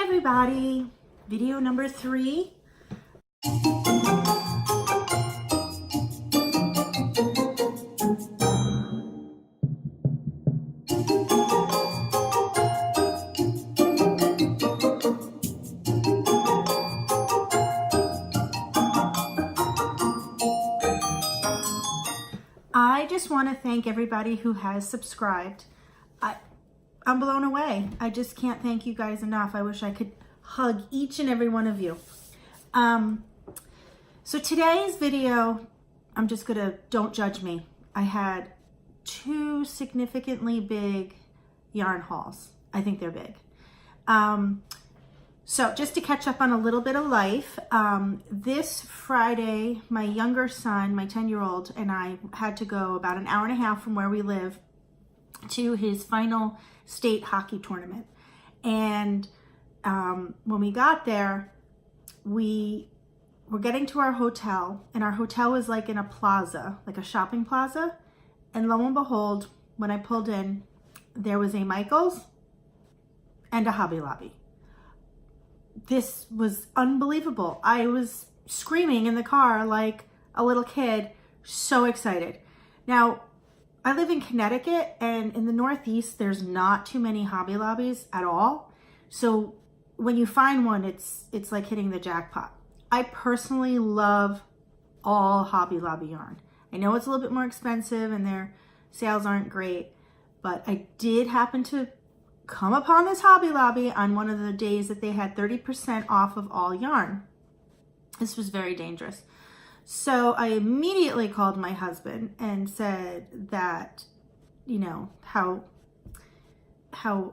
everybody, video number 3. I just want to thank everybody who has subscribed. I'm blown away. I just can't thank you guys enough. I wish I could hug each and every one of you. So today's video, I'm just gonna, don't judge me. I had 2 significantly big yarn hauls. I think they're big. So just to catch up on a little bit of life, this Friday, my younger son, my 10-year-old, and I had to go about an hour and a half from where we live to his final state hockey tournament. And when we got there, we were getting to our hotel, and our hotel was like in a plaza, like a shopping plaza. And lo and behold, when I pulled in, there was a Michael's and a Hobby Lobby. This was unbelievable. I was screaming in the car like a little kid, so excited. Now, I live in Connecticut, and in the Northeast, there's not too many Hobby Lobbies at all. So when you find one, it's like hitting the jackpot. I personally love all Hobby Lobby yarn. I know it's a little bit more expensive and their sales aren't great, but I did happen to come upon this Hobby Lobby on one of the days that they had 30% off of all yarn. This was very dangerous. So I immediately called my husband and said that, you know, how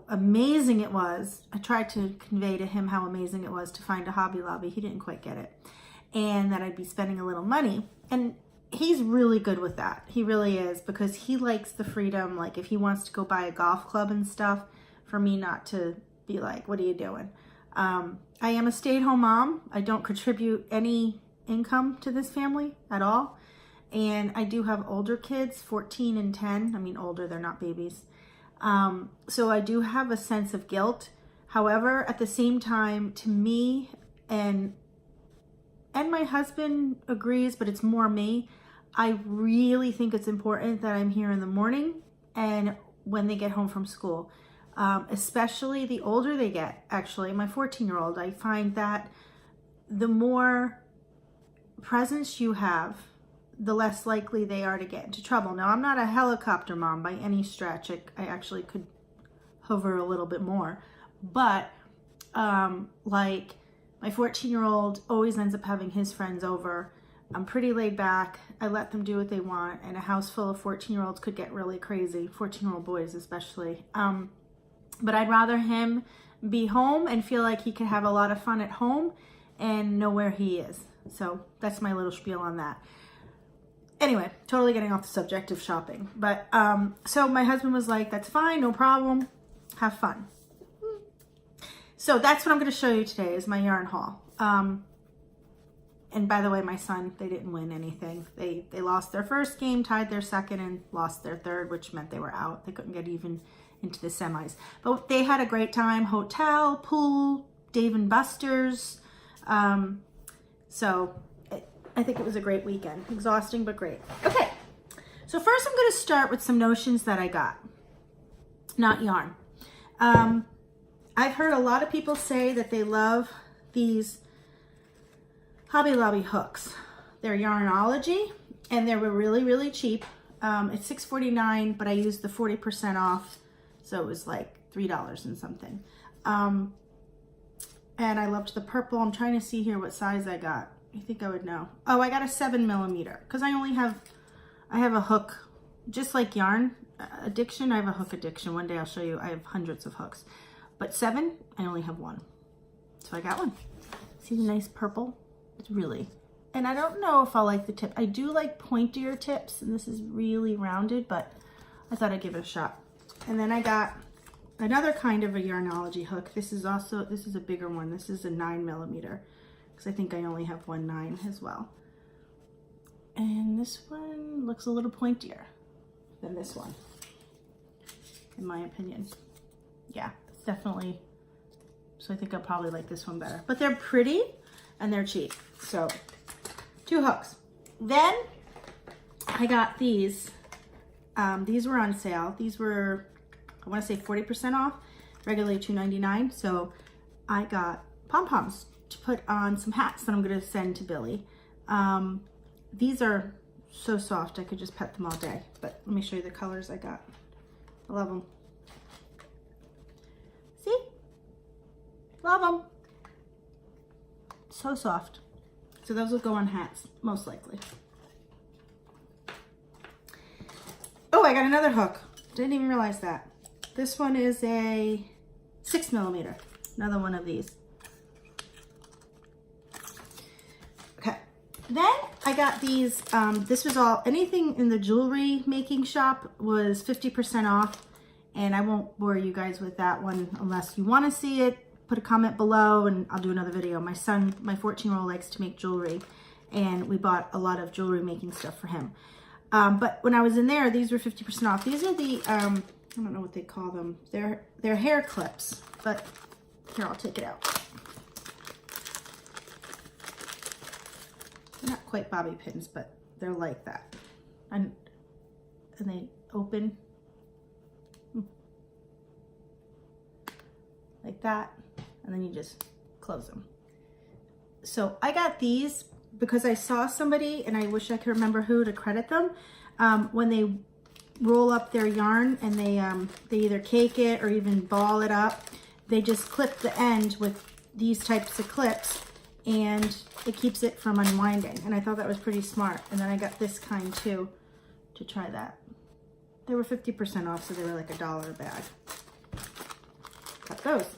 amazing it was. I tried to convey to him how amazing it was to find a Hobby Lobby. He didn't quite get it. And that I'd be spending a little money. And he's really good with that. He really is, because he likes the freedom. Like if he wants to go buy a golf club and stuff, for me not to be like, what are you doing? I am a stay-at-home mom. I don't contribute any income to this family at all. And I do have older kids, 14 and 10. I mean, older, they're not babies. So I do have a sense of guilt. However, at the same time, to me, and my husband agrees, but it's more me, I really think it's important that I'm here in the morning and when they get home from school. Especially the older they get. Actually, my 14-year-old, I find that the more presence you have, the less likely they are to get into trouble. Now, I'm not a helicopter mom by any stretch. I actually could hover a little bit more. But like my 14-year-old always ends up having his friends over. I'm pretty laid back. I let them do what they want. And a house full of 14-year-olds could get really crazy, 14-year-old boys especially. But I'd rather him be home and feel like he could have a lot of fun at home and know where he is. So that's my little spiel on that. Anyway, totally getting off the subject of shopping. But so my husband was like, that's fine, no problem. Have fun. So that's what I'm going to show you today is my yarn haul. And by the way, my son, they didn't win anything. They lost their first game, tied their second, and lost their third, which meant they were out. They couldn't get even into the semis. But they had a great time. Hotel, pool, Dave & Buster's. So I think it was a great weekend. Exhausting, but great. Okay, so first I'm going to start with some notions that I got. Not yarn. I've heard a lot of people say that they love these Hobby Lobby hooks. They're Yarnology, and they were really, really cheap. It's $6.49, but I used the 40% off, so it was like $3 and something. And I loved the purple. I'm trying to see here what size I got. I think I would know. Oh, I got a 7mm because I have a hook, just like yarn addiction. I have a hook addiction. One day I'll show you. I have hundreds of hooks, but 7, I only have 1. So I got one. See the nice purple? It's really, and I don't know if I'll like the tip. I do like pointier tips, and this is really rounded, but I thought I'd give it a shot. And then I got another kind of a Yarnology hook. This is a bigger one. This is a 9mm because I think I only have one 9 as well. And this one looks a little pointier than this one, in my opinion. Yeah, it's definitely So I think I'll probably like this one better. But they're pretty and they're cheap. So 2 hooks. Then I got these. These were on sale. These were, I want to say 40% off, regularly $2.99. So I got pom-poms to put on some hats that I'm going to send to Billy. These are so soft, I could just pet them all day. But let me show you the colors I got. I love them. See? Love them. So soft. So those will go on hats, most likely. Oh, I got another hook. Didn't even realize that. This one is a 6mm. Another one of these. Okay. Then I got these. This was all, anything in the jewelry making shop was 50% off. And I won't bore you guys with that one unless you want to see it. Put a comment below and I'll do another video. My son, my 14-year-old, likes to make jewelry. And we bought a lot of jewelry making stuff for him. But when I was in there, these were 50% off. These are the, I don't know what they call them. They're hair clips, but here, I'll take it out. They're not quite bobby pins, but they're like that. And they open like that, and then you just close them. So I got these because I saw somebody, and I wish I could remember who to credit them, when they roll up their yarn and they either cake it or even ball it up, they just clip the end with these types of clips and it keeps it from unwinding. And I thought that was pretty smart. And then I got this kind too to try that. They were 50% off, so they were like $1 a bag. Got those.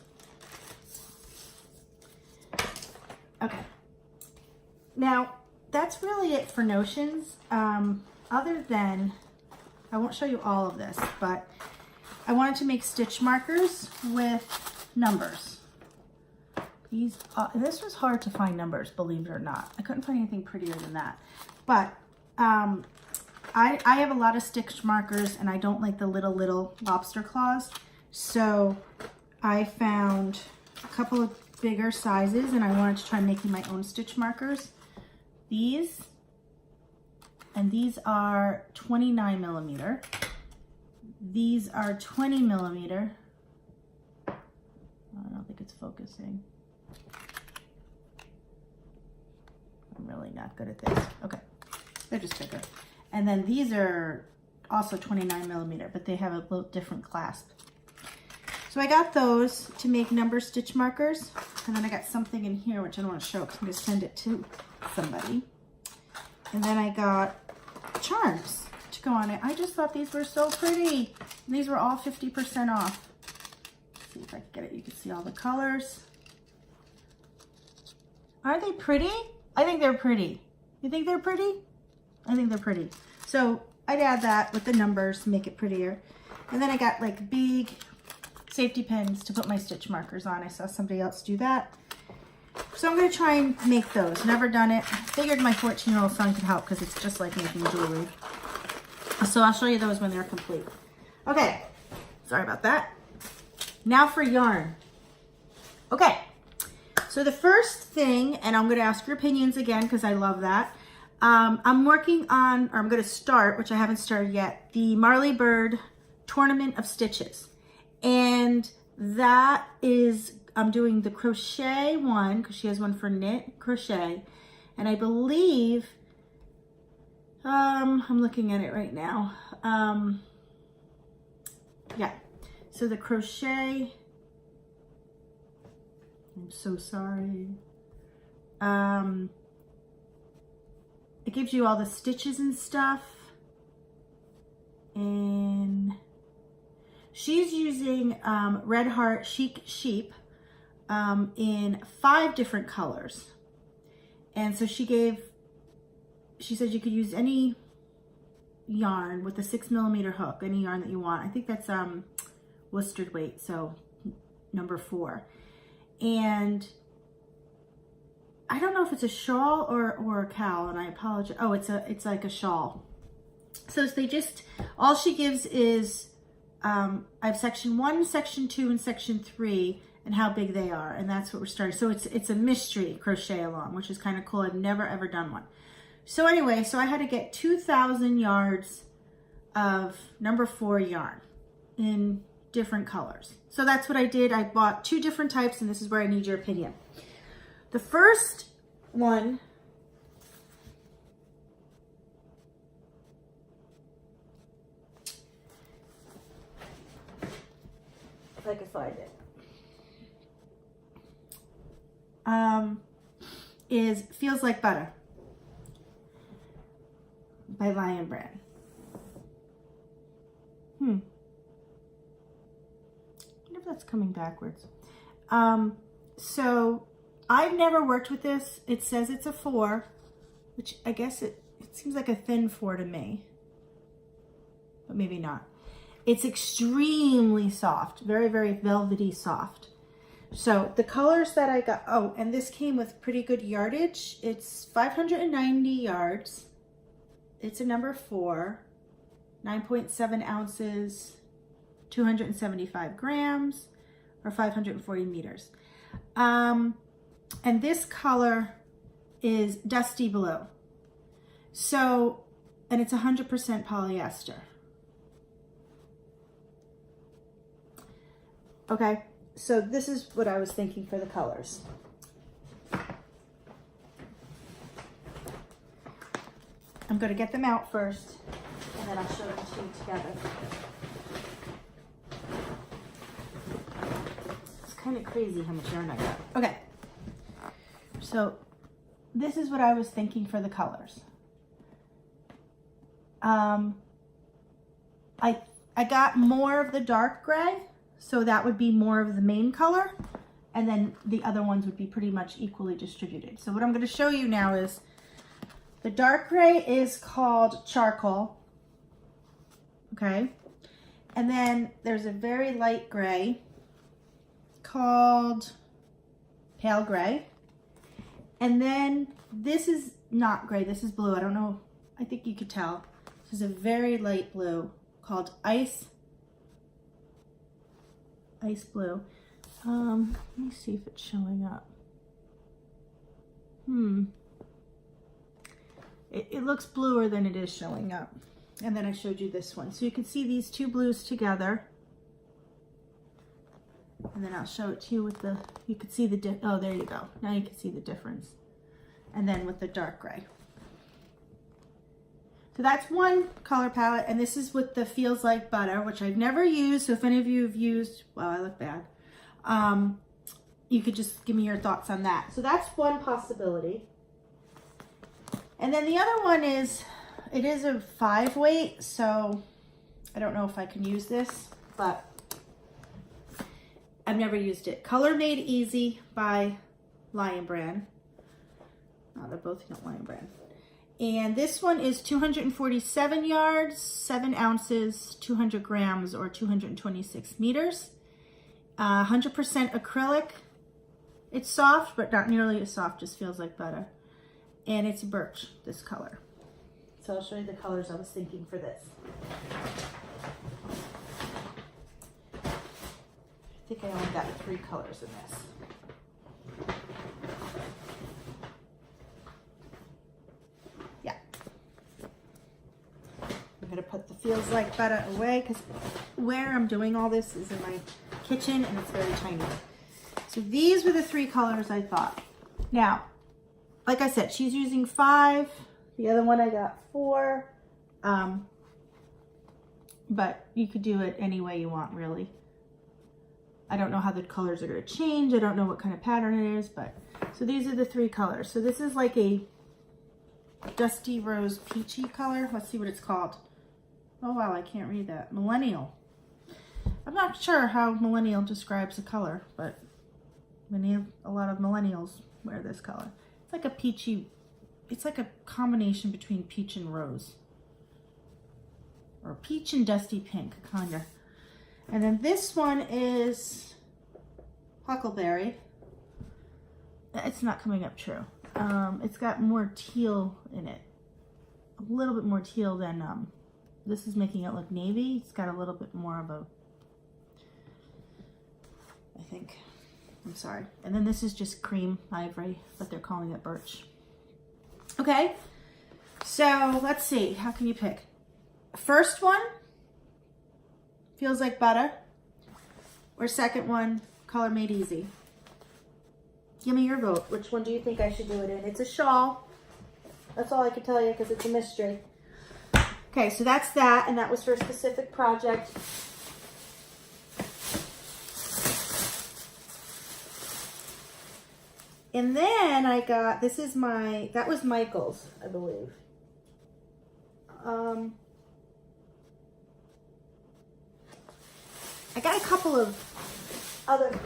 Okay. Now, that's really it for notions. Other than, I won't show you all of this, but I wanted to make stitch markers with numbers. These, this was hard to find numbers, believe it or not. I couldn't find anything prettier than that. But I have a lot of stitch markers, and I don't like the little lobster claws. So I found a couple of bigger sizes, and I wanted to try making my own stitch markers. These, and these are 29mm. These are 20mm. I don't think it's focusing. I'm really not good at this. Okay, they're just bigger. And then these are also 29mm, but they have a little different clasp. So I got those to make number stitch markers. And then I got something in here, which I don't want to show because I'm going to send it to somebody. And then I got charms to go on it. I just thought these were so pretty. And these were all 50% off. Let's see if I can get it. You can see all the colors. Aren't they pretty? I think they're pretty. You think they're pretty? I think they're pretty. So I'd add that with the numbers to make it prettier. And then I got like big safety pins to put my stitch markers on. I saw somebody else do that. So I'm going to try and make those. Never done it. Figured my 14-year-old son could help because it's just like making jewelry. So I'll show you those when they're complete. Okay. Sorry about that. Now for yarn. Okay. So the first thing, and I'm going to ask your opinions again because I love that. I'm working on, or I'm going to start, which I haven't started yet, the Marley Bird Tournament of Stitches. And that is, I'm doing the crochet one because she has one for knit crochet. And I believe, I'm looking at it right now. Yeah, so the crochet, I'm so sorry. It gives you all the stitches and stuff. And she's using Red Heart Chic Sheep in 5 different colors. And so she said you could use any yarn with a 6mm hook, any yarn that you want. I think that's worsted weight, so number 4. And I don't know if it's a shawl or a cowl, and I apologize. Oh, it's like a shawl. So they just, all she gives is, I have section 1, section 2, and section 3, and how big they are. And that's what we're starting. So it's a mystery crochet along, which is kind of cool. I've never ever done one. So anyway, so I had to get 2,000 yards of number 4 yarn in different colors. So that's what I did. I bought 2 different types, and this is where I need your opinion. The first one if I could find it, is Feels Like Butter by Lion Brand. I wonder if that's coming backwards. So I've never worked with this. It says it's a 4, which I guess it seems like a thin 4 to me, but maybe not. It's extremely soft, very, very velvety soft. So the colors that I got, oh, and this came with pretty good yardage. It's 590 yards. It's a number 4, 9.7 ounces, 275 grams, or 540 meters. And this color is Dusty Blue. So, and it's 100% polyester. Okay, so this is what I was thinking for the colors. I'm going to get them out first, and then I'll show them to you together. It's kind of crazy how much yarn I got. Okay, so this is what I was thinking for the colors. I got more of the dark gray, so that would be more of the main color, and then the other ones would be pretty much equally distributed. So what I'm going to show you now is the dark gray is called Charcoal, okay? And then there's a very light gray called Pale Gray. And then this is not gray, this is blue. I don't know, I think you could tell. This is a very light blue called Ice Blue. Let me see if it's showing up. It looks bluer than it is showing up. And then I showed you this one. So you can see these 2 blues together. And then I'll show it to you with the, you can see the, oh, there you go. Now you can see the difference. And then with the dark gray. So that's one color palette, and this is with the Feels Like Butter, which I've never used. So if any of you have used, well, I look bad. You could just give me your thoughts on that. So that's one possibility. And then the other one is, it is a 5 weight, so I don't know if I can use this, but I've never used it. Color Made Easy by Lion Brand. Oh, they're both not Lion Brand. And this one is 247 yards, 7 ounces, 200 grams, or 226 meters. 100% acrylic. It's soft, but not nearly as soft as Feels Like Butter. And it's birch, this color. So I'll show you the colors I was thinking for this. I think I only got 3 colors in this. I'm going to put the Feels Like Butter away because where I'm doing all this is in my kitchen and it's very tiny. So these were the 3 colors I thought. Now, like I said, she's using 5. The other one I got 4. But you could do it any way you want, really. I don't know how the colors are going to change. I don't know what kind of pattern it is, but so these are the 3 colors. So this is like a Dusty Rose Peachy color. Let's see what it's called. Oh wow, I can't read that. Millennial. I'm not sure how millennial describes a color, but a lot of millennials wear this color. It's like a peachy, it's like a combination between peach and rose. Or peach and dusty pink, kinda. And then this one is Huckleberry. It's not coming up true. It's got more teal in it. A little bit more teal than, this is making it look navy. It's got a little bit more of a, I think, sorry. And then this is just cream ivory, but they're calling it birch. Okay, so let's see. How can you pick? First one feels like butter, or second one, color made easy. Give me your vote. Which one do you think I should do it in? It's a shawl. That's all I can tell you because it's a mystery. Okay, so that's that, and that was for a specific project. And then I got, this is my, that was Michael's, I believe. I got a couple of other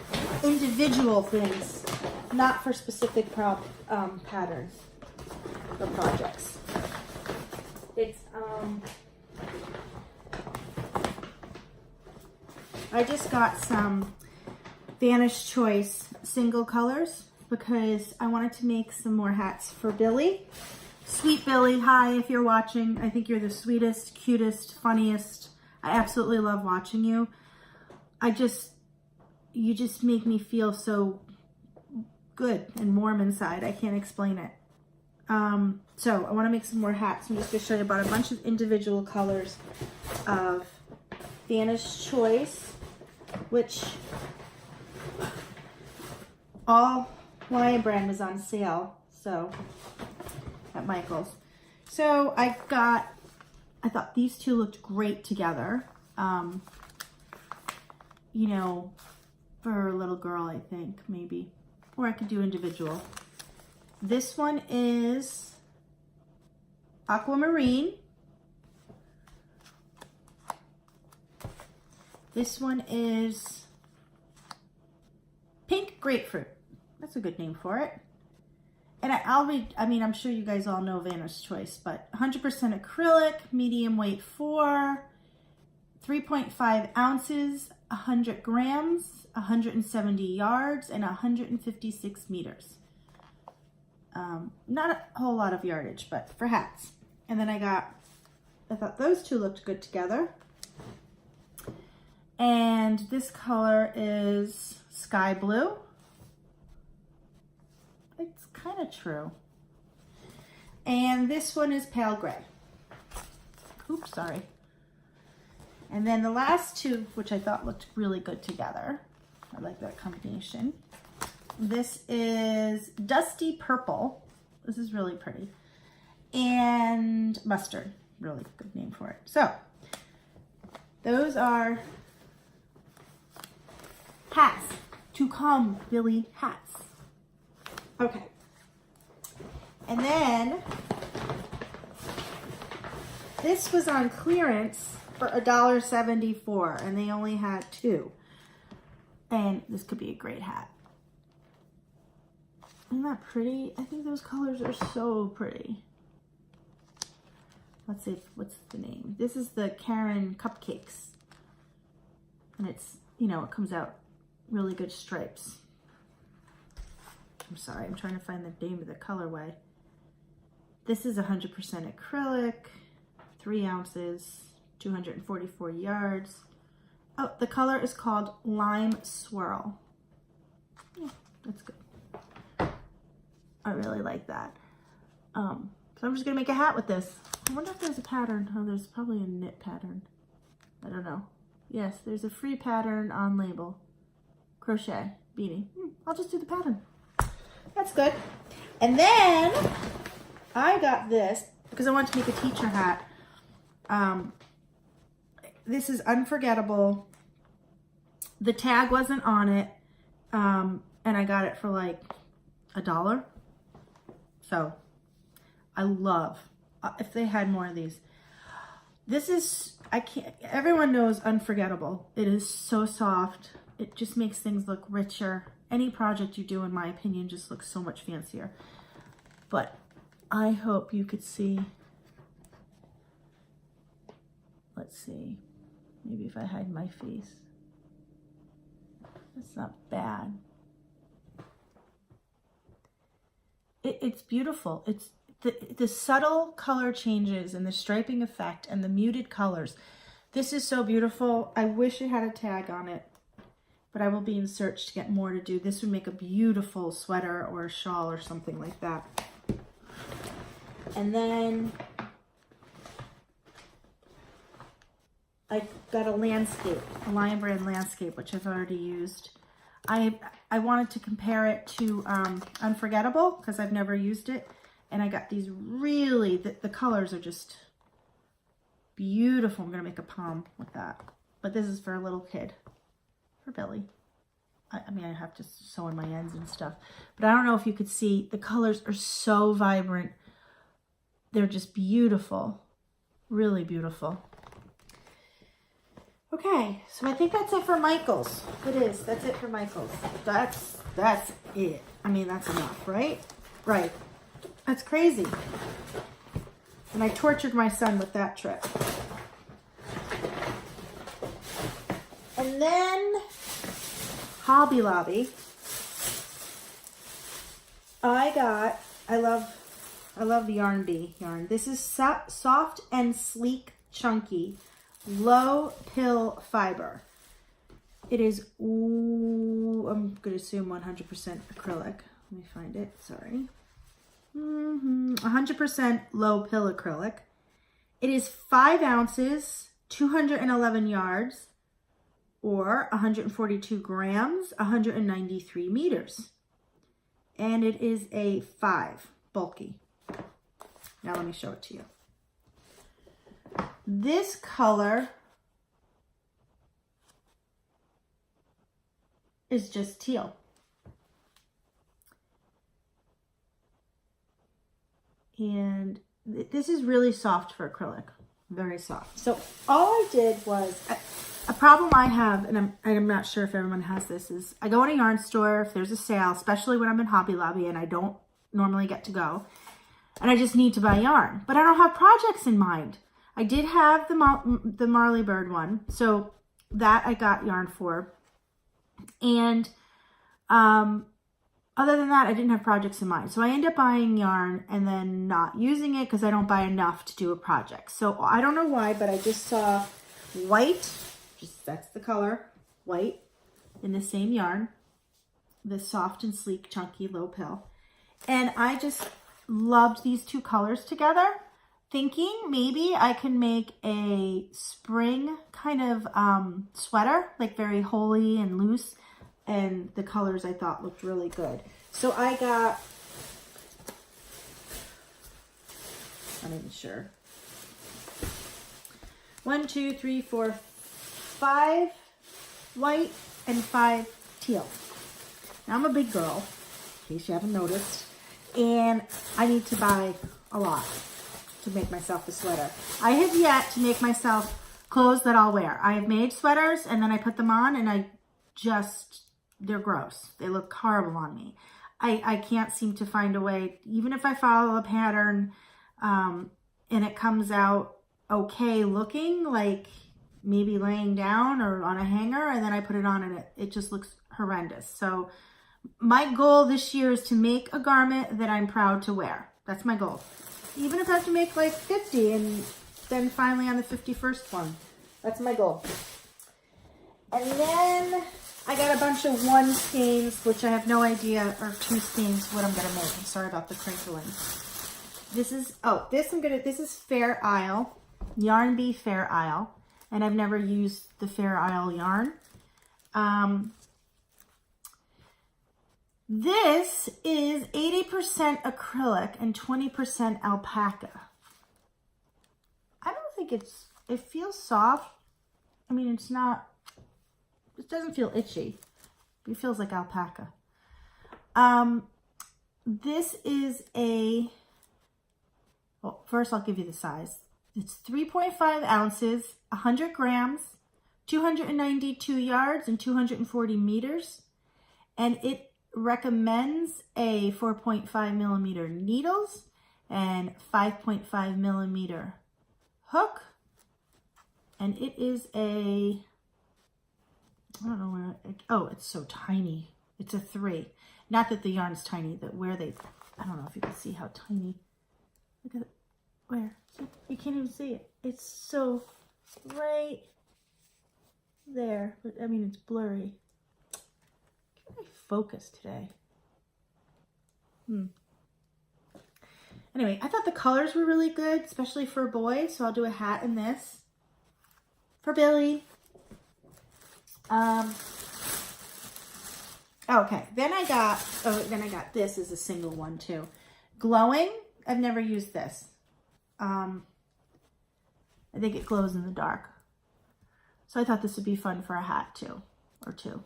individual things, not for specific patterns or projects. It's, I just got some Vanish Choice single colors because I wanted to make some more hats for Billy. Sweet Billy, hi, if you're watching. I think you're the sweetest, cutest, funniest. I absolutely love watching you. You just make me feel so good and warm inside. I can't explain it. So I want to make some more hats. I'm just going to show you about a bunch of individual colors of Vanish Choice, which all Lion brand was on sale, so at Michael's. So I thought these two looked great together. You know, for a little girl, I think, maybe. Or I could do individual. This one is Aquamarine. This one is Pink Grapefruit. That's a good name for it. And I'm sure you guys all know Vanish Choice, but 100% acrylic, medium weight 4, 3.5 ounces, 100 grams, 170 yards, and 156 meters. Not a whole lot of yardage, but for hats. And then I thought those two looked good together. And this color is Sky Blue. It's kind of true. And this one is Pale Gray. Oops, sorry. And then the last two, which I thought looked really good together. I like that combination. This is Dusty Purple. This is really pretty. And Mustard. Really good name for it. So, those are hats to come, Billy hats. Okay. And then this was on clearance for $1.74 and they only had 2. And this could be a great hat. Isn't that pretty? I think those colors are so pretty. Let's see, what's the name? This is the Karen Cupcakes. And it's, you know, it comes out really good stripes. I'm sorry, I'm trying to find the name of the colorway. This is 100% acrylic, 3 ounces, 244 yards. Oh, the color is called Lime Swirl. Yeah, that's good. I really like that. So I'm just gonna make a hat with this. I wonder if there's a pattern. Oh, there's probably a knit pattern. I don't know. Yes, there's a free pattern on label. Crochet beanie. I'll just do the pattern. That's good. And then I got this because I wanted to make a teacher hat. This is Unforgettable. The tag wasn't on it. And I got it for like $1. So I love if they had more of these. This is, everyone knows Unforgettable. It is so soft. It just makes things look richer. Any project you do, in my opinion, just looks so much fancier. But I hope you could see. Let's see. Maybe if I hide my face. That's not bad. It's beautiful. It's the subtle color changes and the striping effect and the muted colors. This is so beautiful. I wish it had a tag on it. but I will be in search to get more to do. This would make a beautiful sweater or a shawl or something like that. And then I got a landscape, a Lion Brand landscape, which I've already used. I wanted to compare it to Unforgettable because I've never used it. And I got these really, the colors are just beautiful. I'm going to make a palm with that. But this is for a little kid, for Billy. I mean, I have to sew on my ends and stuff. But I don't know if you could see, the colors are so vibrant. They're just beautiful, really beautiful. Okay, so I think that's it for Michael's. It is, that's it for Michael's. That's it. I mean, that's enough, right? Right. That's crazy. And I tortured my son with that trip. And then Hobby Lobby. I love the Yarn Bee yarn. This is soft and sleek, chunky, low pill fiber. It is, I'm going to assume 100% acrylic. Let me find it, sorry. 100% low pill acrylic. It is 5 ounces, 211 yards, or 142 grams, 193 meters. And it is a 5, bulky. Now let me show it to you. This color is just teal. And this is really soft for acrylic, very soft. So all I did was, a problem I have, and I'm not sure if everyone has this, is I go in a yarn store if there's a sale, especially when I'm in Hobby Lobby and I don't normally get to go, and I just need to buy yarn, but I don't have projects in mind. I did have the Marley Bird one, so that I got yarn for, and other than that, I didn't have projects in mind. So I end up buying yarn and then not using it because I don't buy enough to do a project. So I don't know why, but I just saw white, that's the color, white, in the same yarn, the soft and sleek, chunky, low pill. And I just loved these two colors together, thinking maybe I can make a spring kind of sweater, like very holey and loose. And the colors I thought looked really good. So I got, I'm not even sure. 1, 2, 3, 4, 5 white and 5 teal. Now I'm a big girl, in case you haven't noticed, and I need to buy a lot to make myself a sweater. I have yet to make myself clothes that I'll wear. I have made sweaters and then I put them on and they're gross. They look horrible on me. I can't seem to find a way, even if I follow a pattern and it comes out okay looking, like maybe laying down or on a hanger, and then I put it on and it just looks horrendous. So my goal this year is to make a garment that I'm proud to wear. That's my goal. Even if I have to make like 50 and then finally on the 51st one. That's my goal. And then I got a bunch of 1 skeins, which I have no idea, or 2 skeins, what I'm going to make. I'm sorry about the crinkling. This is, this is Fair Isle, Yarn Bee Fair Isle, and I've never used the Fair Isle yarn. This is 80% acrylic and 20% alpaca. I don't think it feels soft. I mean, it's not, it doesn't feel itchy. It feels like alpaca. This is well, first I'll give you the size. It's 3.5 ounces, 100 grams, 292 yards, and 240 meters. And it recommends a 4.5 millimeter needles and 5.5 millimeter hook. And it is I don't know where, oh, it's so tiny. It's a 3. Not that the yarn's tiny, that I don't know if you can see how tiny. Look at it. Where? You can't even see it. It's so right there. But I mean, it's blurry. focus today. Anyway, I thought the colors were really good, especially for a boy. So I'll do a hat in this for Billy. Okay, then I got this as a single one too. Glowing. I've never used this. I think it glows in the dark. So I thought this would be fun for a hat too, or two.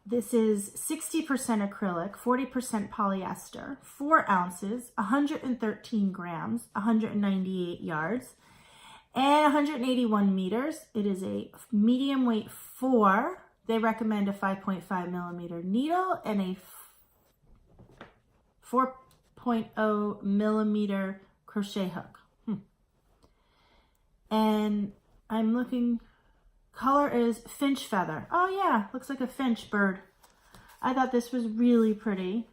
This is 60% acrylic, 40% polyester, 4 ounces, 113 grams, 198 yards, and 181 meters. It is a medium weight 4. They recommend a 5.5 millimeter needle and a 4.0 millimeter crochet hook. And I'm looking, color is finch feather. Oh yeah, looks like a finch bird. I thought this was really pretty.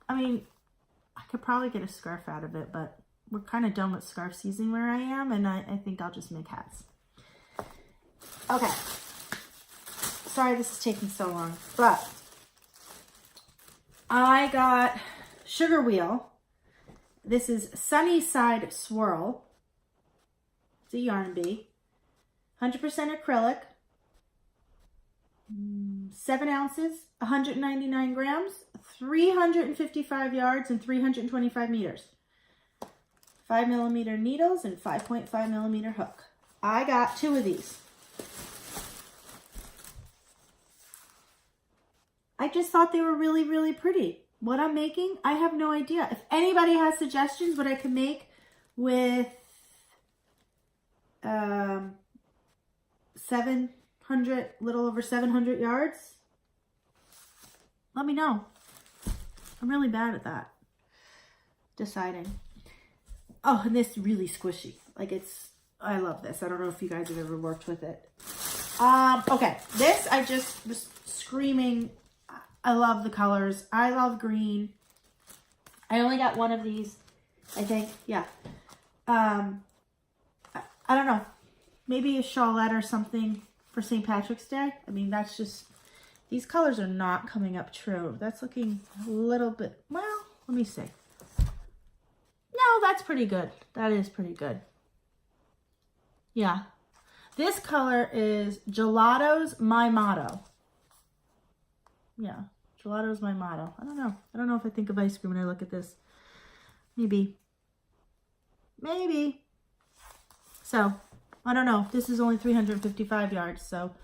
I mean, I could probably get a scarf out of it, but we're kind of done with scarf season where I am, and I think I'll just make hats. Okay. Sorry this is taking so long, but I got Sugar Wheel. This is Sunny Side Swirl. It's a yarn bee. 100% acrylic. 7 ounces, 199 grams, 355 yards, and 325 meters. 5 millimeter needles and 5.5 millimeter hook. I got 2 of these. I just thought they were really, really pretty. What I'm making, I have no idea. If anybody has suggestions what I can make with 700, little over 700 yards, let me know. I'm really bad at that. Deciding. Oh, and this really squishy. Like I love this. I don't know if you guys have ever worked with it. Okay, this I just was screaming. I love the colors. I love green. I only got 1 of these, I think. Yeah. I don't know. Maybe a shawlette or something for St. Patrick's Day. I mean, that's just, these colors are not coming up true. That's looking a little bit, well, let me see. No, that's pretty good. That is pretty good. Yeah. This color is Gelato's My Motto. Yeah, gelato's my motto. I don't know. I don't know if I think of ice cream when I look at this. Maybe. Maybe. So, I don't know. This is only 355 yards, so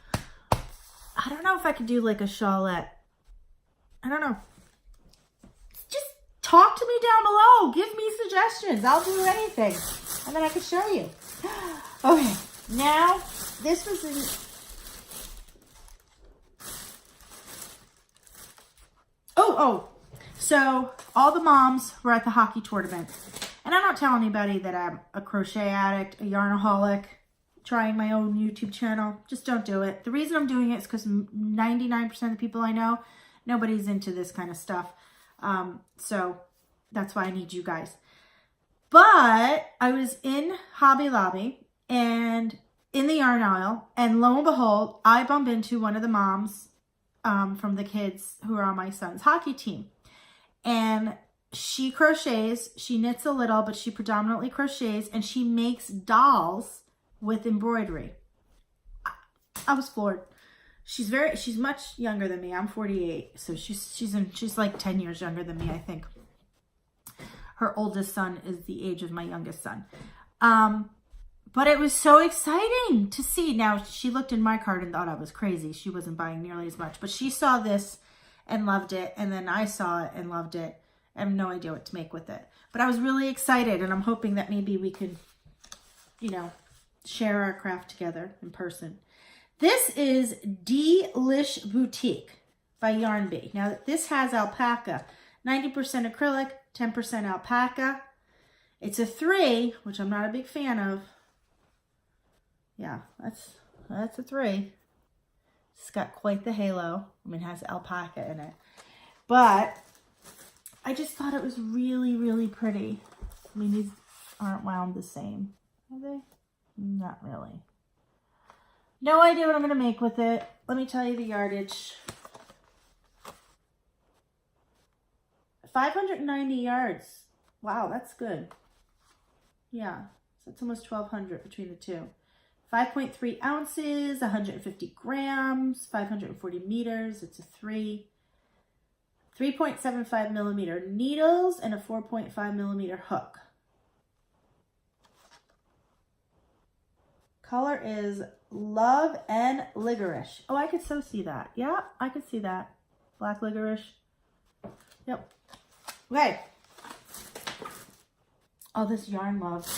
I don't know if I could do like a shawlette. I don't know. Just talk to me down below. Give me suggestions. I'll do anything. And then I can show you. Okay, now this was in... Oh, so all the moms were at the hockey tournament. And I'm not telling anybody that I'm a crochet addict, a yarnaholic, trying my own YouTube channel. Just don't do it. The reason I'm doing it is because 99% of the people I know, nobody's into this kind of stuff. So that's why I need you guys. But I was in Hobby Lobby and in the yarn aisle, and lo and behold, I bump into one of the moms from the kids who are on my son's hockey team. And she crochets, she knits a little, but she predominantly crochets, and she makes dolls with embroidery. I was floored. She's much younger than me. I'm 48, so she's like 10 years younger than me, I think. Her oldest son is the age of my youngest son. But it was so exciting to see. Now, she looked in my cart and thought I was crazy. She wasn't buying nearly as much. But she saw this and loved it. And then I saw it and loved it. I have no idea what to make with it. But I was really excited. And I'm hoping that maybe we could, you know, share our craft together in person. This is Delish Boutique by Yarn Bee. Now, this has alpaca. 90% acrylic, 10% alpaca. It's a 3, which I'm not a big fan of. Yeah, that's a 3. It's got quite the halo. I mean, it has alpaca in it. But I just thought it was really, really pretty. I mean, these aren't wound the same, are they? Not really. No idea what I'm going to make with it. Let me tell you the yardage. 590 yards. Wow, that's good. Yeah, so it's almost 1,200 between the two. 5.3 ounces, 150 grams, 540 meters. It's a 3.75 millimeter needles, and a 4.5 millimeter hook. Color is Love and Licorice. Oh, I could so see that. Yeah, I could see that. Black licorice. Yep. Okay. Oh, this yarn love.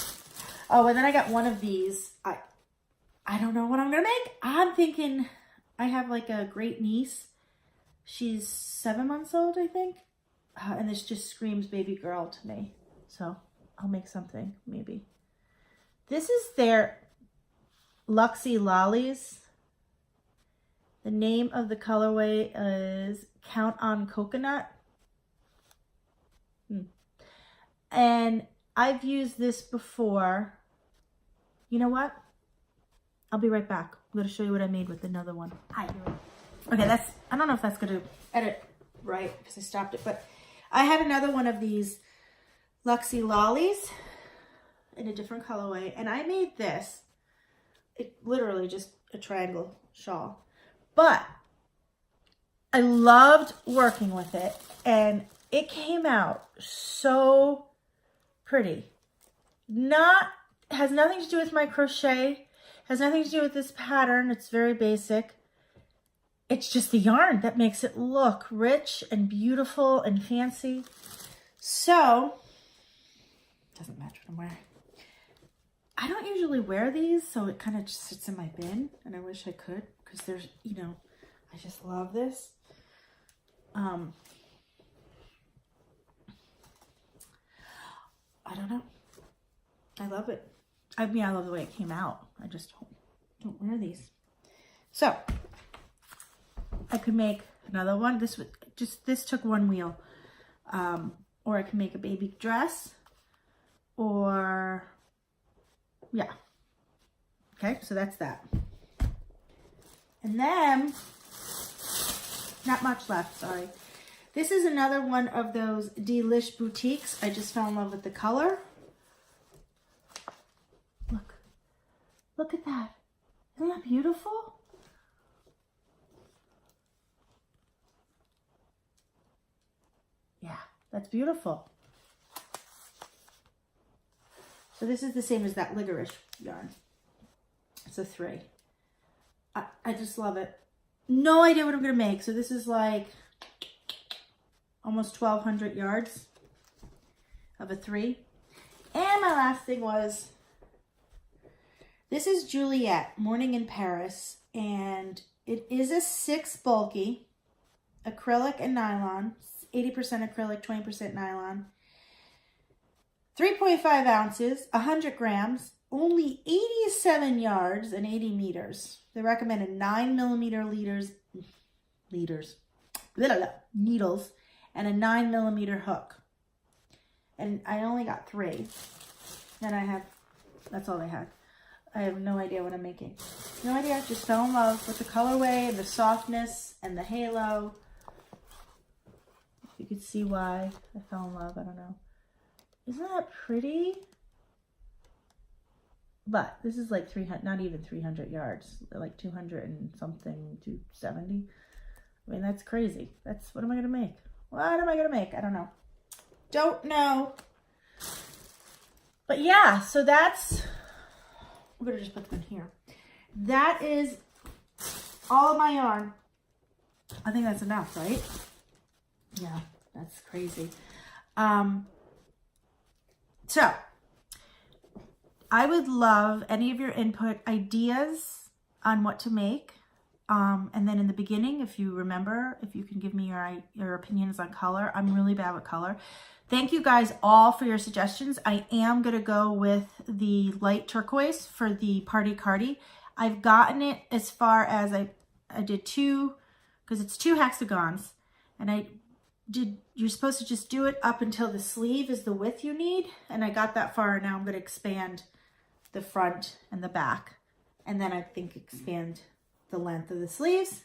Oh, and then I got one of these. I don't know what I'm going to make. I'm thinking I have like a great niece. She's 7 months old, I think. And this just screams baby girl to me. So I'll make something, maybe. This is their Luxie Lollies. The name of the colorway is Count on Coconut. And I've used this before. You know what? I'll be right back. I'm going to show you what I made with another one. Hi. Okay, I don't know if that's going to edit right because I stopped it, but I had another one of these Luxie Lollies in a different colorway, and I made this. It literally just a triangle shawl, but I loved working with it, and it came out so pretty. Has nothing to do with my crochet, has nothing to do with this pattern. It's very basic. It's just the yarn that makes it look rich and beautiful and fancy. So, doesn't match what I'm wearing. I don't usually wear these, so it kind of just sits in my bin, and I wish I could, because there's, you know, I just love this. I don't know. I love it. I mean, I love the way it came out. I just don't wear these. So, I could make another one. This took one wheel. Or I could make a baby dress. Or, yeah. Okay, so that's that. And then, not much left, sorry. This is another one of those Delish boutiques. I just fell in love with the color. Look at that. Isn't that beautiful? Yeah, that's beautiful. So this is the same as that licorice yarn. It's a 3. I just love it. No idea what I'm going to make. So this is like almost 1,200 yards of a 3. And my last thing was, this is Juliet, Morning in Paris, and it is a 6 bulky, acrylic and nylon, 80% acrylic, 20% nylon, 3.5 ounces, 100 grams, only 87 yards and 80 meters. They recommended 9 millimeter needles, and a 9 millimeter hook. And I only got 3. And that's all they had. I have no idea what I'm making. No idea. I just fell in love with the colorway and the softness and the halo. You could see why I fell in love. I don't know. Isn't that pretty? But this is like 300, not even 300 yards. Like 200 and something, 270. I mean, that's crazy. What am I going to make? What am I going to make? I don't know. Don't know. But yeah, so that's... I'm going to just put them in here. That is all of my yarn. I think that's enough, right? Yeah, that's crazy. So, I would love any of your input, ideas on what to make. And then in the beginning, if you remember, if you can give me your opinions on color. I'm really bad with color. Thank you guys all for your suggestions. I am going to go with the light turquoise for the Party Cardi. I've gotten it as far as I did 2, because it's 2 hexagons. And you're supposed to just do it up until the sleeve is the width you need. And I got that far, and now I'm going to expand the front and the back and then I think expand the length of the sleeves.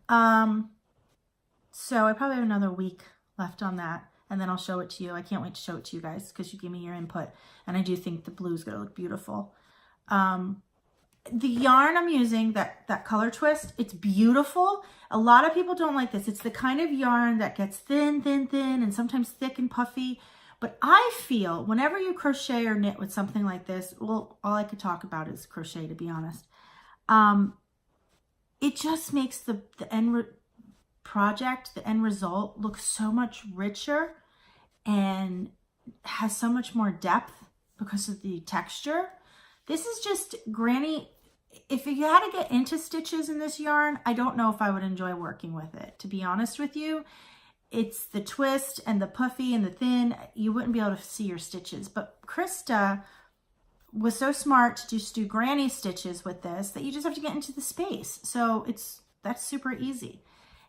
So I probably have another week left on that, and then I'll show it to you. I can't wait to show it to you guys because you give me your input, and I do think the blue is going to look beautiful. The yarn I'm using, that color twist, it's beautiful. A lot of people don't like this. It's the kind of yarn that gets thin, thin, thin, and sometimes thick and puffy. But I feel whenever you crochet or knit with something like this, well, all I could talk about is crochet, to be honest. It just makes the end project, the end result, look so much richer and has so much more depth because of the texture. This is just granny. If you had to get into stitches in this yarn, I don't know if I would enjoy working with it, to be honest with you. It's the twist and the puffy and the thin. You wouldn't be able to see your stitches. But Krista was so smart to just do granny stitches with this that you just have to get into the space. So that's super easy.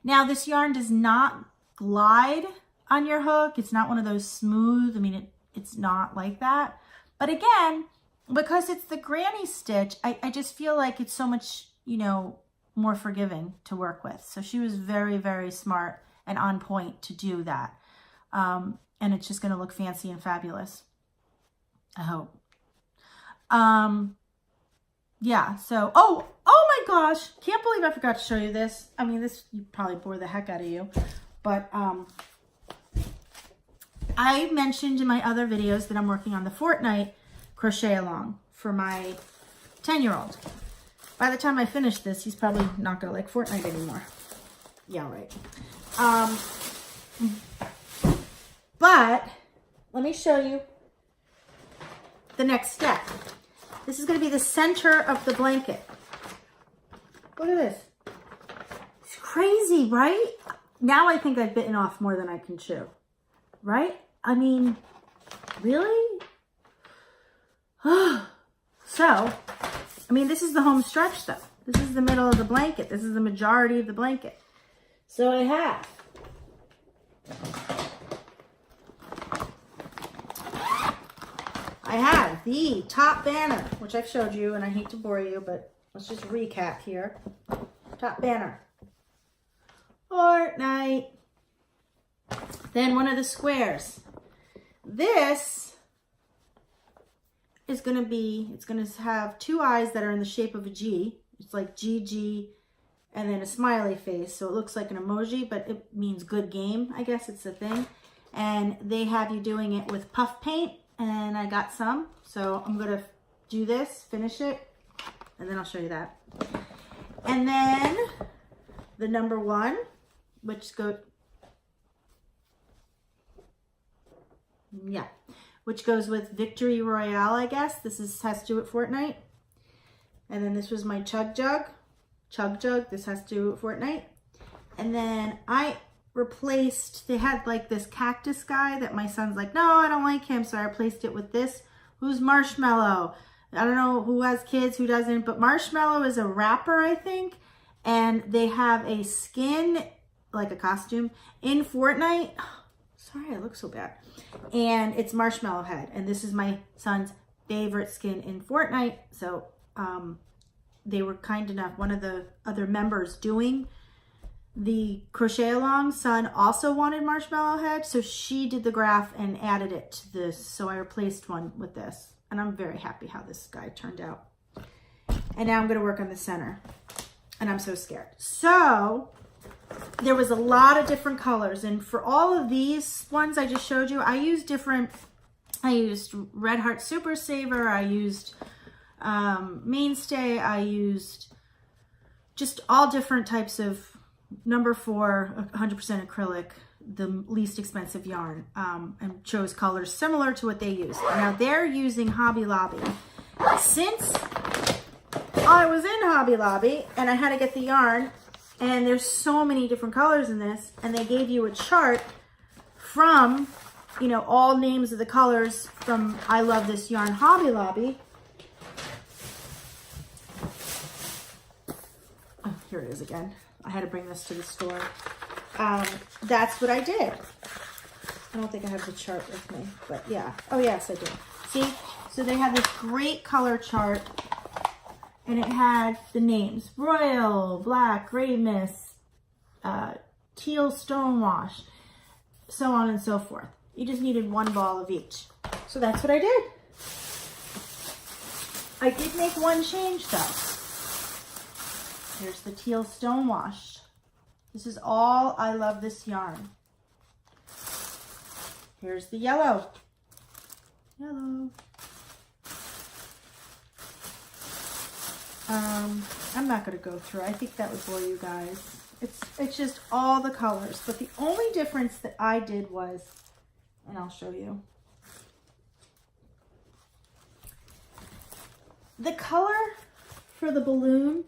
Now this yarn does not glide on your hook. It's not one of those smooth, I mean, it's not like that. But again, because it's the granny stitch, I just feel like it's so much, you know, more forgiving to work with. So she was very, very smart and on point to do that. And it's just going to look fancy and fabulous, I hope. Yeah, so, oh my gosh, can't believe I forgot to show you this. I mean, this probably bore the heck out of you, but I mentioned in my other videos that I'm working on the Fortnite crochet along for my 10-year-old. By the time I finish this, he's probably not gonna like Fortnite anymore. Yeah, right. But let me show you the next step. This is gonna be the center of the blanket. Look at this. It's crazy, right? Now I think I've bitten off more than I can chew, right? I mean, really? So, I mean, this is the home stretch though. This is the middle of the blanket. This is the majority of the blanket. So I have the top banner, which I've showed you, and I hate to bore you, but let's just recap here. Top banner. Fortnite. Then one of the squares. This is going to be, it's going to have two eyes that are in the shape of a G. It's like GG and then a smiley face. So it looks like an emoji, but it means good game. I guess it's the thing. And they have you doing it with puff paint. And I got some. So I'm going to do this, finish it, and then I'll show you that. And then the number 1, which goes with Victory Royale, I guess. This has to do with Fortnite. And then this was my Chug Jug. This has to do with Fortnite. And then I replaced, they had like this cactus guy that my son's like, no, I don't like him. So I replaced it with this, who's Marshmallow. I don't know who has kids, who doesn't, but Marshmallow is a rapper, I think. And they have a skin, like a costume, in Fortnite. Sorry, I look so bad. And it's Marshmallow Head. And this is my son's favorite skin in Fortnite. So they were kind enough, one of the other members doing the crochet along, son also wanted Marshmallow Head. So she did the graph and added it to this. So I replaced one with this. And I'm very happy how this guy turned out. And now I'm going to work on the center. And I'm so scared. So there was a lot of different colors. And for all of these ones I just showed you, I used Red Heart Super Saver. I used Mainstay. I used just all different types of number 4, 100% acrylic, the least expensive yarn, and chose colors similar to what they use. Now they're using Hobby Lobby. Since I was in Hobby Lobby and I had to get the yarn, and there's so many different colors in this, and they gave you a chart from, you know, all names of the colors from I Love This Yarn Hobby Lobby. Oh, here it is again. I had to bring this to the store. That's what I did. I don't think I have the chart with me, but yeah. Oh yes, I do. See, so they have this great color chart, and it had the names Royal, Black, Gray Mist, Teal Stonewash, so on and so forth. You just needed one ball of each. So that's what I did. I did make one change though. Here's the Teal Stonewash. This is all, I love this yarn. Here's the yellow. Yellow. I'm not going to go through. I think that would bore you guys. It's just all the colors. But the only difference that I did was, and I'll show you. The color for the balloon,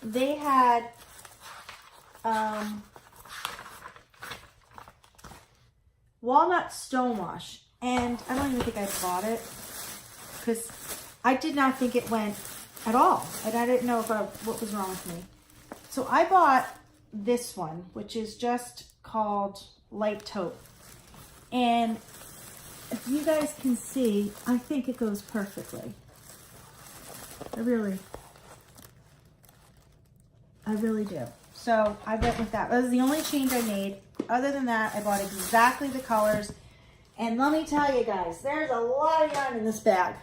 they had walnut stonewash, and I don't even think I bought it because I did not think it went at all, and I didn't know what was wrong with me. So I bought this one, which is just called Light Taupe, and if you guys can see, I think it goes perfectly. I really do. So I went with that. That was the only change I made. Other than that, I bought exactly the colors. And let me tell you guys, there's a lot of yarn in this bag.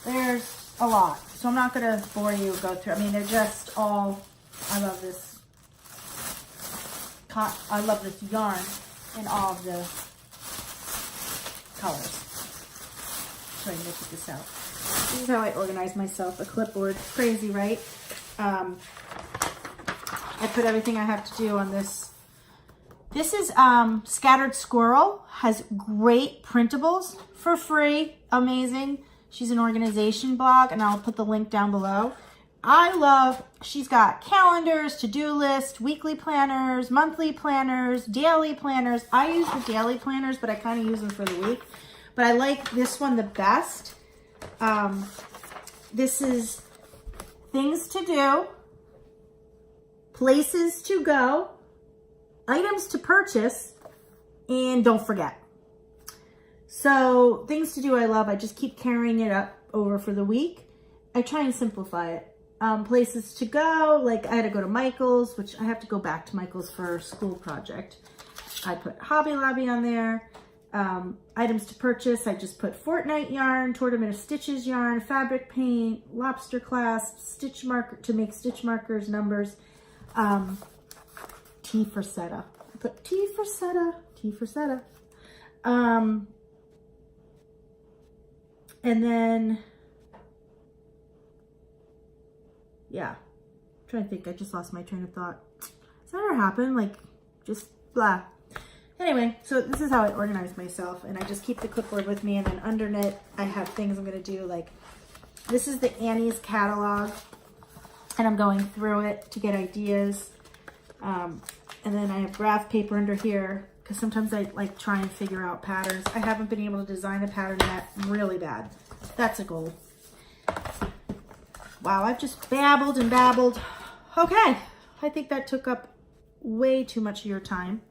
There's a lot. So I'm not going to bore you, go through. I mean, they're just all, I love this yarn in all of the colors. So I can look this out. This is how I organize myself. A clipboard. Crazy, right? I put everything I have to do on this. This is Scattered Squirrel. Has great printables for free. Amazing. She's an organization blog, and I'll put the link down below. I love, she's got calendars, to-do lists, weekly planners, monthly planners, daily planners. I use the daily planners, but I kind of use them for the week. But I like this one the best. This is things to do, places to go, items to purchase, and don't forget. So things to do I love. I just keep carrying it up over for the week. I try and simplify it. Places to go, like I had to go to Michael's, which I have to go back to Michael's for a school project. I put Hobby Lobby on there. Items to purchase, I just put Fortnite yarn, Tournament of Stitches yarn, fabric paint, lobster clasp, stitch marker to make stitch markers, numbers, T for Seta. I put T for Seta, T for Seta. And then, yeah, I'm trying to think, I just lost my train of thought. Does that ever happen? Like, just blah. Anyway, so this is how I organize myself, and I just keep the clipboard with me, and then underneath I have things I'm going to do, like this is the Annie's catalog, and I'm going through it to get ideas, and then I have graph paper under here, because sometimes I like try and figure out patterns. I haven't been able to design a pattern yet. I'm really bad. That's a goal. Wow, I've just babbled and babbled. Okay, I think that took up way too much of your time.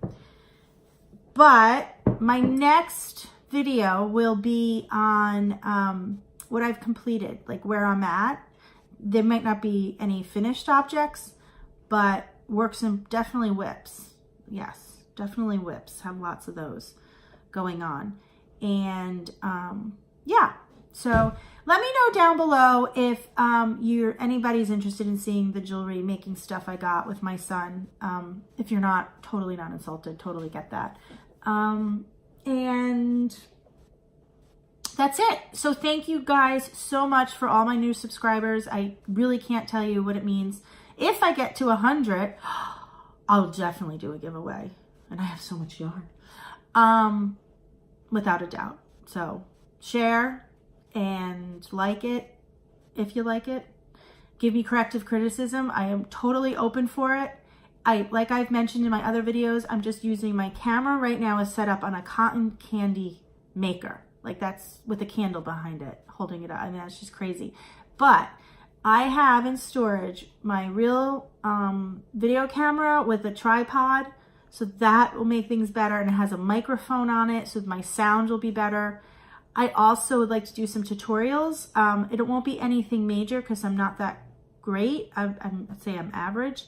But my next video will be on what I've completed, like where I'm at. There might not be any finished objects, but works and definitely whips. Yes, definitely whips. Have lots of those going on. And yeah, so let me know down below if anybody's interested in seeing the jewelry making stuff I got with my son. If you're not, totally not insulted, totally get that. And that's it. So thank you guys so much for all my new subscribers. I really can't tell you what it means. If I get to 100, I'll definitely do a giveaway. And I have so much yarn. Without a doubt. So share and like it if you like it. Give me corrective criticism. I am totally open for it. Like I've mentioned in my other videos, I'm just using my camera right now is set up on a cotton candy maker. Like that's with a candle behind it, holding it up. I mean, that's just crazy. But I have in storage my real video camera with a tripod. So that will make things better. And it has a microphone on it, so my sound will be better. I also would like to do some tutorials. It won't be anything major because I'm not that great. I'd say I'm average,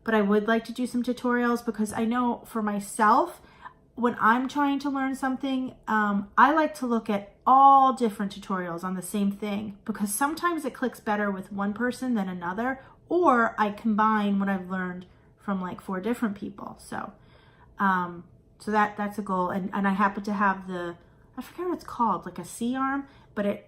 but I would like to do some tutorials because I know for myself, when I'm trying to learn something, I like to look at all different tutorials on the same thing because sometimes it clicks better with one person than another, or I combine what I've learned from like 4 different people. So, that's a goal. And I happen to have I forget what it's called, like a C-arm, but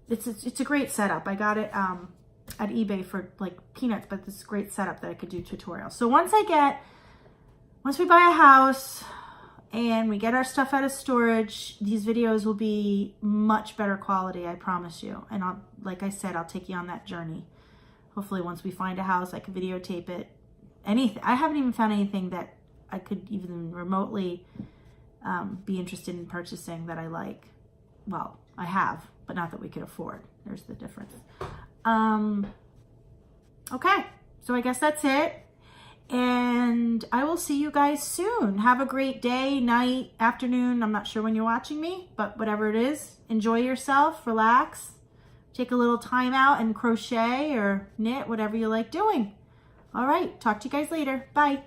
it's a great setup. I got it at eBay for like peanuts, but this is a great setup that I could do tutorials. So once we buy a house and we get our stuff out of storage, these videos will be much better quality, I promise you. And like I said, I'll take you on that journey. Hopefully once we find a house, I can videotape it. Anything. I haven't even found anything that I could even remotely be interested in purchasing that I like. Well, I have, but not that we could afford. There's the difference. Okay, so I guess that's it. And I will see you guys soon. Have a great day, night, afternoon. I'm not sure when you're watching me, but whatever it is, enjoy yourself, relax, take a little time out and crochet or knit, whatever you like doing. All right, talk to you guys later. Bye.